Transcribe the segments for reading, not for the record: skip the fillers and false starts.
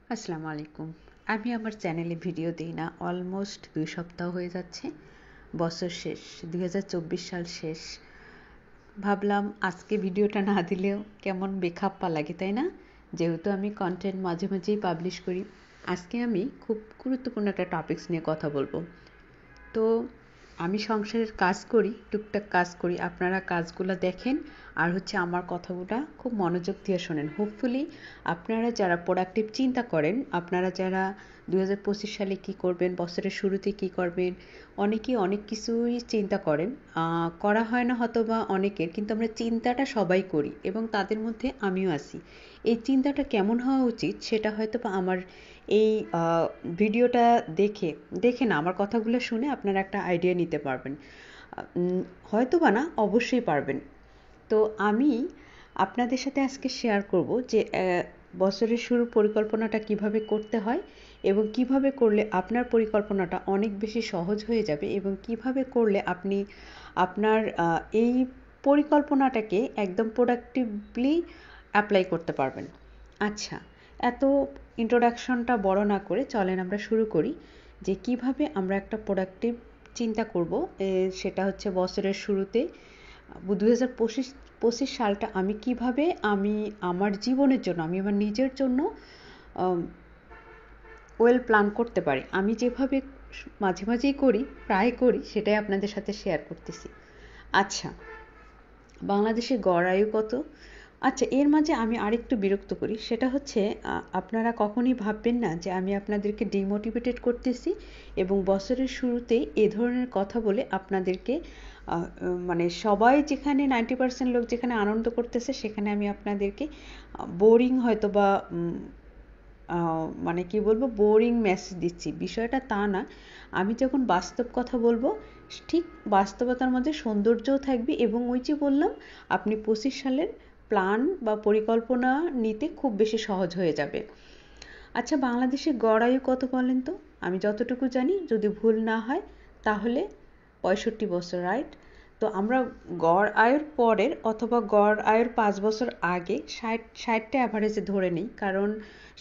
আসসালামু আলাইকুম। আমি আমার চ্যানেলে ভিডিও দিই না অলমোস্ট 2 সপ্তাহ হয়ে যাচ্ছে। বছর শেষ, 2024 সাল শেষ। ভাবলাম আজকে ভিডিওটা না দিলেও কেমন বেখাপ্পা লাগে, তাই না? যেহেতু আমি কন্টেন্ট মাঝে মাঝেই পাবলিশ করি। আজকে আমি খুব গুরুত্বপূর্ণ একটা টপিকস নিয়ে কথা বলবো। তো আমি সংসারের কাজ করি, টুকটাক কাজ করি। আপনারা কাজগুলো দেখেন আর আমার কথাগুলো খুব মনোযোগ দিয়ে শোনেন। হোপফুলি আপনারা যারা প্রোডাক্টিভ চিন্তা করেন, আপনারা যারা 2025 সালে কী করবেন, বছরের শুরুতে কী করবেন, অনেকেই অনেক কিছুই চিন্তা করেন। করা হয় না হয়তোবা অনেকের, কিন্তু আমরা চিন্তাটা সবাই করি এবং তাদের মধ্যে আমিও আছি। এই চিন্তাটা কেমন হওয়া উচিত সেটা হয়তোবা আমার এই ভিডিওটা দেখে না, আমার কথাগুলো শুনে আপনারা একটা আইডিয়া নিতে পারবেন। হয়তোবা না, অবশ্যই পারবেন। তো আমি আপনাদের সাথে আজকে শেয়ার করব যে বছরের শুরুর পরিকল্পনাটা কিভাবে করতে হয় এবং কিভাবে করলে আপনার পরিকল্পনাটা অনেক বেশি সহজ হয়ে যাবে এবং কিভাবে করলে আপনি আপনার এই পরিকল্পনাটাকে একদম প্রোডাক্টিভলি অ্যাপ্লাই করতে পারবেন। আচ্ছা, এত ইন্ট্রোডাকশনটা বড় না করে চলেন আমরা শুরু করি যে কিভাবে আমরা একটা প্রোডাক্টিভ চিন্তা করব। সেটা হচ্ছে বছরের শুরুতে 2025 সালটা আমি কিভাবে আমার জীবনের জন্য, আমি আমার নিজের জন্য ওয়েল প্ল্যান করতে পারি। আমি যেভাবে মাঝে মাঝেই করি, প্রায় করি, সেটাই আপনাদের সাথে শেয়ার করতেছি। আচ্ছা, বাংলাদেশের গড় আয়ু কত? আচ্ছা, এর মাঝে আমি আরেকটু বিরক্ত করি, সেটা হচ্ছে আপনারা কখনই ভাববেন না যে আমি আপনাদেরকে ডিমোটিভেটেড করতেছি এবং বছরের শুরুতেই এ ধরনের কথা বলে আপনাদেরকে মানে সবাই যেখানে 90% লোক যেখানে আনন্দ করতেছে সেখানে আমি আপনাদেরকে বোরিং হয়তো বা মানে কি বলবো, বোরিং মেসেজ দিচ্ছি, বিষয়টা তা না। আমি যখন বাস্তব কথা বলবো, ঠিক বাস্তবতার মধ্যে সৌন্দর্যও থাকবে এবং ওই যে বললাম, আপনি 25 সালের প্ল্যান বা পরিকল্পনা নিতে খুব বেশি সহজ হয়ে যাবে। আচ্ছা, বাংলাদেশের গড় আয়ু কত বলেন তো? আমি যতটুকু জানি, যদি ভুল না হয় তাহলে 65 বছর, রাইট? তো আমরা গড় আয়ুর পরের অথবা গড় আয়ুর 5 বছর আগে 60টা অ্যাভারেজে ধরে নিই, কারণ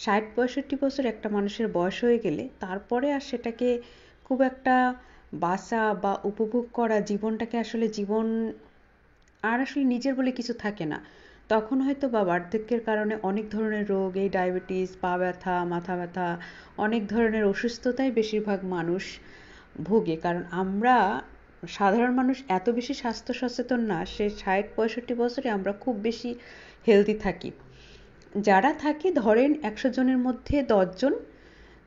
60-65 বছর একটা মানুষের বয়স হয়ে গেলে তারপরে আর সেটাকে খুব একটা বাঁচা বা উপভোগ করা, জীবনটাকে আসলে জীবন আর আসলে নিজের বলে কিছু থাকে না। তখন হয়তো বা বার্ধক্যের কারণে অনেক ধরনের রোগ, এই ডায়াবেটিস, পা ব্যথা, মাথা ব্যথা, অনেক ধরনের অসুস্থতায় বেশিরভাগ মানুষ ভোগে। কারণ আমরা সাধারণ মানুষ এত বেশি স্বাস্থ্য সচেতন না, সে 60-65 বছরে আমরা খুব বেশি হেলদি থাকি। যারা থাকে ধরেন 100 জনের মধ্যে 10 জন,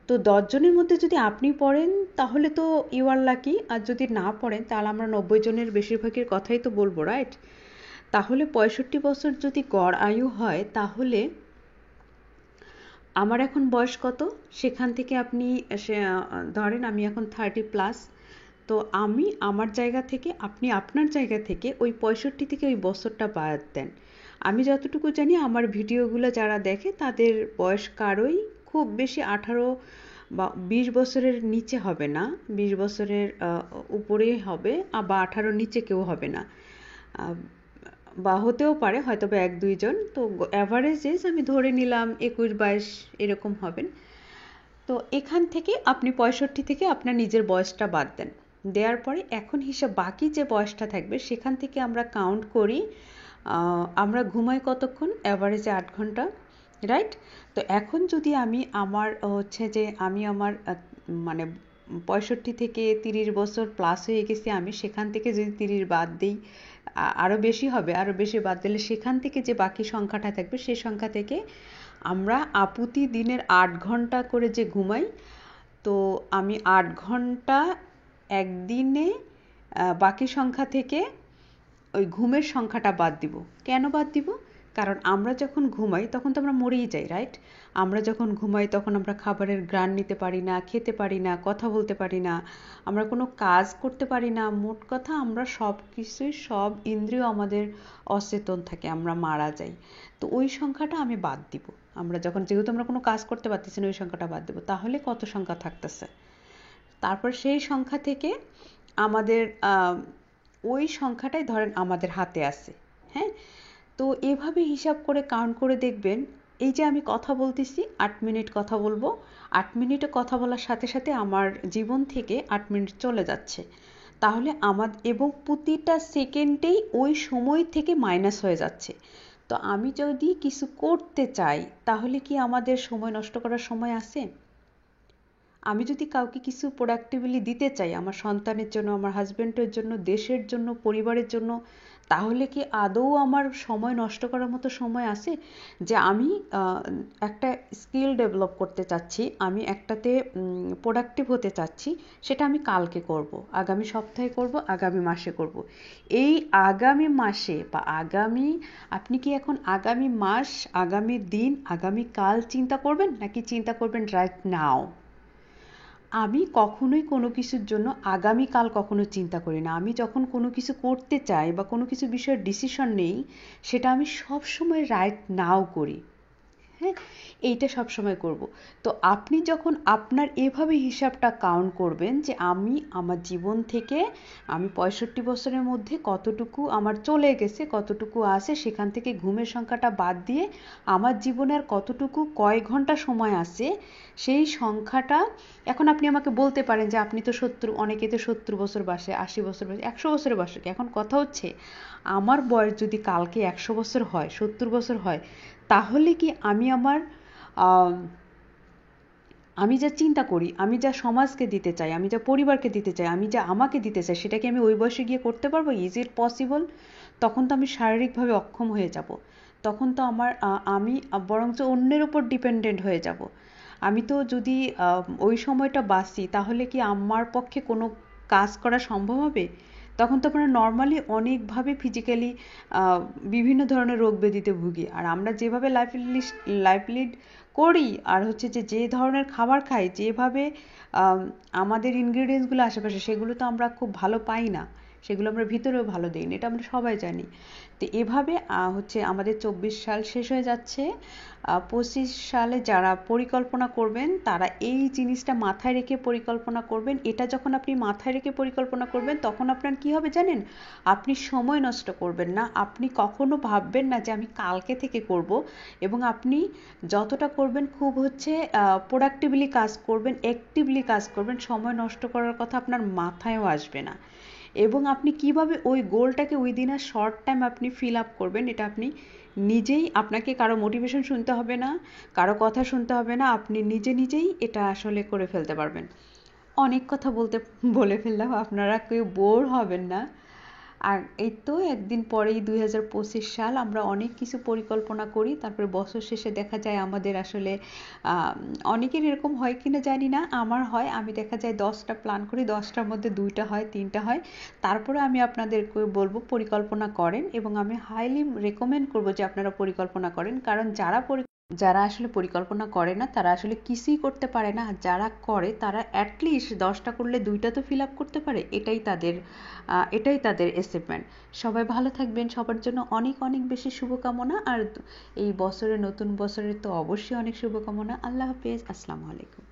তো 10 জনের মধ্যে যদি আপনি পড়েন তাহলে তো ইউ আর লাকি, আর যদি না পড়েন তাহলে আমরা 90 জনের বেশিরভাগের কথাই তো বলবো, রাইট? তাহলে 65 বছর যদি গড় আয়ু হয়, তাহলে আমার এখন বয়স কত, সেখান থেকে আপনি ধরেন আমি এখন 30+। তো আমি আমার জায়গা থেকে, আপনি আপনার জায়গা থেকে ওই 65 থেকে ওই বছরটা বাদ দেন। আমি যতটুকু জানি আমার ভিডিওগুলো যারা দেখে তাদের বয়স কারোই খুব বেশি 18 বা 20 বছরের নিচে হবে না, 20 বছরের উপরেই হবে, বা 18 নিচে কেউ হবে না। বা হতেও পারে হয়তো বা 1-2 জন। তো অ্যাভারেজ এজ আমি ধরে নিলাম 21-22 এরকম হবেন। তো এখান থেকে আপনি 65 থেকে আপনার নিজের বয়সটা বাদ দেন। দেওয়ার পরে এখন হিসাব, বাকি যে বয়সটা থাকবে সেখান থেকে আমরা কাউন্ট করি আমরা ঘুমাই কতক্ষণ, অ্যাভারেজে 8 ঘন্টা, রাইট? তো এখন যদি আমি আমার মানে 65 থেকে 30 বছর প্লাস হয়ে গেছি আমি, সেখান থেকে যদি 30 বাদ দিই, আরও বেশি হবে, আরও বেশি বাদ দিলে সেখান থেকে যে বাকি সংখ্যাটা থাকবে সেই সংখ্যা থেকে আমরা প্রতি দিনের 8 ঘন্টা করে যে ঘুমাই, তো আমি 8 ঘন্টা একদিনে বাকি সংখ্যা থেকে ওই ঘুমের সংখ্যাটা বাদ দিব। কেন বাদ দিব? কারণ আমরা যখন ঘুমাই তখন তো আমরা মরেই যাই, রাইট? আমরা যখন ঘুমাই তখন আমরা খাবারের ঘ্রাণ নিতে পারি না, খেতে পারি না, কথা বলতে পারি না, আমরা কোনো কাজ করতে পারি না। মোট কথা আমরা সব কিছুই, সব ইন্দ্রিয় আমাদের অচেতন থাকে, আমরা মারা যাই। তো ওই সংখ্যাটা আমি বাদ দিব। আমরা যখন, যেহেতু আমরা কোনো কাজ করতে পারতেছি না, ওই সংখ্যাটা বাদ দেবো। তাহলে কত সংখ্যা থাকতেছে? তারপর সেই সংখ্যা থেকে আমাদের ওই সংখ্যাটাই ধরেন আমাদের হাতে আছে, হ্যাঁ? তো এভাবে হিসাব করে কাউন্ট করে দেখবেন এই যে আমি কথা বলতেছি 8 মিনিট কথা বলবো, 8 মিনিটে কথা বলার সাথে সাথে আমার জীবন থেকে 8 মিনিট চলে যাচ্ছে। তাহলে আমার এবং প্রতিটা সেকেন্ডেই ওই সময় থেকে মাইনাস হয়ে যাচ্ছে। তো আমি যদি কিছু করতে চাই তাহলে কি আমাদের সময় নষ্ট করার সময় আছে? আমি যদি কাউকে কিছু প্রোডাক্টিভলি দিতে চাই আমার সন্তানের জন্য, আমার হাজবেন্ডের জন্য, দেশের জন্য, পরিবারের জন্য, তাহলে কি আদৌ আমার সময় নষ্ট করার মতো সময় আছে? যে আমি একটা স্কিল ডেভেলপ করতে চাচ্ছি, আমি একটাতে প্রোডাক্টিভ হতে চাচ্ছি, সেটা আমি কালকে করব, আগামী সপ্তাহে করব, আগামী মাসে করব। এই আগামী মাসে বা আপনি কি এখন আগামী মাস, আগামী দিন, আগামী কাল চিন্তা করবেন, নাকি চিন্তা করবেন রাইট নাও? আমি কখনোই কোনো কিছুর জন্য আগামীকাল কখনো চিন্তা করি না। আমি যখন কোনো কিছু করতে চাই বা কোনো কিছু বিষয়ে ডিসিশন নেই, সেটা আমি সবসময় রাইট নাও করি। হ্যাঁ, এইটা সবসময় করব। তো আপনি যখন আপনার এভাবে হিসাবটা কাউন্ট করবেন যে আমি আমার জীবন থেকে আমি 65 বছরের মধ্যে কতটুকু আমার চলে গেছে, কতটুকু আছে, সেখান থেকে ঘুমের সংখ্যাটা বাদ দিয়ে আমার জীবনে আর কতটুকু কয় ঘন্টা সময় আছে, সেই সংখ্যাটা এখন আপনি আমাকে বলতে পারেন যে আপনি তো 70, অনেকে তো 70 বছর বাসে, 80 বছর বাসে, 100 বছরের বাসে। এখন কথা হচ্ছে আমার বয়স যদি কালকে 100 বছর হয়, 70 বছর হয়, তাহলে কি আমি আমার আমি যা চিন্তা করি, আমি যা সমাজকে দিতে চাই, আমি যা পরিবারকে দিতে চাই, আমি যা আমাকে দিতে চাই, সেটা কি আমি ওই বয়সে গিয়ে করতে পারবো? Is it possible? তখন তো আমি শারীরিকভাবে অক্ষম হয়ে যাব। তখন তো আমি বরঞ্চ অন্যের উপর ডিপেন্ডেন্ট হয়ে যাব। আমি তো যদি ওই সময়টা বাঁচি, তাহলে কি আমার পক্ষে কোনো কাজ করা সম্ভব হবে? তখন তো আমরা নর্মালি অনেকভাবে ফিজিক্যালি বিভিন্ন ধরনের রোগ ব্যাধিতে ভুগি। আর আমরা যেভাবে লাইফ লিড করি, আর হচ্ছে যে ধরনের খাবার খাই, যেভাবে আমাদের ইনগ্রিডিয়েন্টসগুলো আশেপাশে, সেগুলো তো আমরা খুব ভালো পাই না, সেগুলো আমরা ভিতরেও ভালো দিই না, এটা আমরা সবাই জানি। তো এভাবে হচ্ছে আমাদের 24 সাল শেষ হয়ে যাচ্ছে। 25 সালে যারা পরিকল্পনা করবেন তারা এই জিনিসটা মাথায় রেখে পরিকল্পনা করবেন। এটা যখন আপনি মাথায় রেখে পরিকল্পনা করবেন, তখন আপনার কি হবে জানেন? আপনি সময় নষ্ট করবেন না, আপনি কখনো ভাববেন না যে আমি কালকে থেকে করব, এবং আপনি যতটা করবেন খুব হচ্ছে প্রোডাক্টিভলি কাজ করবেন, অ্যাক্টিভলি কাজ করবেন, সময় নষ্ট করার কথা আপনার মাথায়ও আসবে না। এবং আপনি কিভাবে ওই গোলটাকে উইদিন আ শর্ট টাইম আপনি ফিল আপ করবেন, এটা আপনি নিজেই, আপনাকে কারো মোটিভেশন শুনতে হবে না, কারো কথা শুনতে হবে না, আপনি নিজেই এটা আসলে করে ফেলতে পারবেন। অনেক কথা বলে ফেললাম, আপনারা কেউ বোর হবেন না। আর এই তো একদিন পরেই 2025 সাল, আমরা অনেক কিছু পরিকল্পনা করি, তারপরে বছর শেষে দেখা যায় আমাদের আসলে অনেকের এরকম হয় কিনা জানি না, আমার হয়, আমি দেখা যায় 10টা প্ল্যান করি, 10টার মধ্যে 2টা হয়, 3টা হয়। তারপরে আমি আপনাদেরকে বলবো পরিকল্পনা করেন, এবং আমি হাইলি রেকমেন্ড করবো যে আপনারা পরিকল্পনা করেন। কারণ যারা আসলে পরিকল্পনা করে না তারা আসলে কিছুই করতে পারে না, আর যারা করে তারা অ্যাটলিস্ট 10টা করলে 2টা তো ফিল আপ করতে পারে। এটাই তাদের অ্যাচিভমেন্ট। সবাই ভালো থাকবেন, সবার জন্য অনেক অনেক বেশি শুভকামনা। আর এই বছরে, নতুন বছরের তো অবশ্যই অনেক শুভকামনা। আল্লাহ হাফেজ, আসসালামু আলাইকুম।